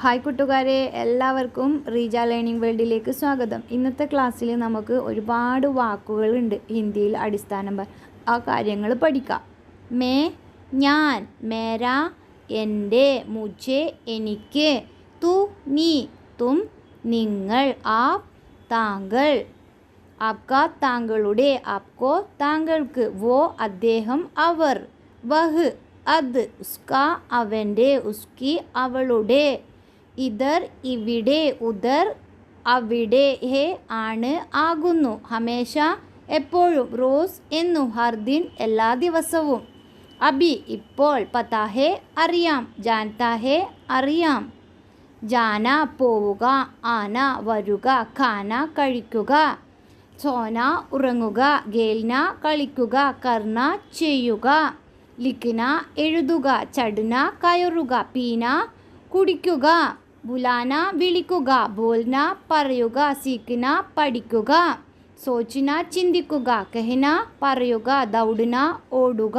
Hi കൂട്ടുകാരെ, എല്ലാവർക്കും Reeja learning വേൾഡിലേക്ക് സ്വാഗതം. ഇന്നത്തെ ക്ലാസ്സിൽ നമുക്ക് ഒരുപാട് വാക്കുകളുണ്ട് ഹിന്ദിയിൽ അടിസ്ഥാനം ആ കാര്യങ്ങൾ പഠിക്കാം. മേ ഞാൻ, മേരാ എൻ്റെ, മുझे എനിക്ക്, തു നീ, തും നിങ്ങൾ, ആപ് താങ്കൾ, ആപ്ക താങ്കളുടെ, ആപ്കോ താങ്കൾക്ക്, വോ അദ്ദേഹം അവർ, വഹ് അത്, ഉസ്ക അവൻ്റെ, ഉസ്കി അവളുടെ, ഇതർ ഇവിടെ, ഉദർ അവിടെ, ഹേ ആണ് ആകുന്നു, ഹമേശ എപ്പോഴും, റോസ് എന്നു, ഹർദിൻ എല്ലാ ദിവസവും, അബി ഇപ്പോൾ, പതാ ഹേ അറിയാം, ജാൻതാ ഹേ അറിയാം, ജാന പോവുക, ആന വരുക, ഖാന കഴിക്കുക, സോന ഉറങ്ങുക, ഖേൽന കളിക്കുക, കർണ ചെയ്യുക, ലിഖ്ന എഴുതുക, ചഡ്ന കയറുക, പീന കുടിക്കുക, ബുലാന വിളിക്കുക, ബോൽന പറയുക, സീഖ്ന പഠിക്കുക, സോച്ന ചിന്തിക്കുക, കഹ്ന പറയുക, ദൗഡ്ന ഓടുക,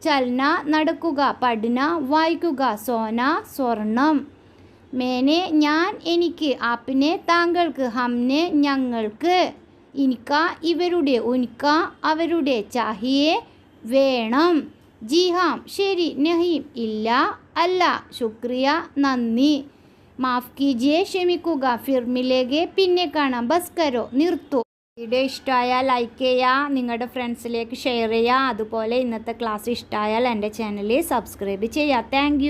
ചൽന നടക്കുക, പഠ്ന വായിക്കുക, സോന സ്വർണം, മേനെ ഞാൻ എനിക്ക്, ആപ്നെ താങ്കൾക്ക്, ഹംനെ ഞങ്ങൾക്ക്, ഇൻക ഇവരുടെ, ഉൻക അവരുടെ, ചാഹിയെ വേണം, ജിഹാം ശരി, നഹീം ഇല്ല അല്ല, ശുക്രിയ നന്ദി, മാഫ് കീജിയെ ക്ഷമിക്കുക, ഫിർ മിലേഗെ പിന്നെ കാണാം, ബസ് കരോ നിർത്തൂ. വീഡിയോ ഇഷ്ടമായാൽ ലൈക്ക് ചെയ്യുക, നിങ്ങളുടെ ഫ്രണ്ട്സിലേക്ക് ഷെയർ ചെയ്യുക. അതുപോലെ ഇന്നത്തെ ക്ലാസ് ഇഷ്ടമായാൽ എൻ്റെ ചാനൽ സബ്സ്ക്രൈബ് ചെയ്യുക. താങ്ക്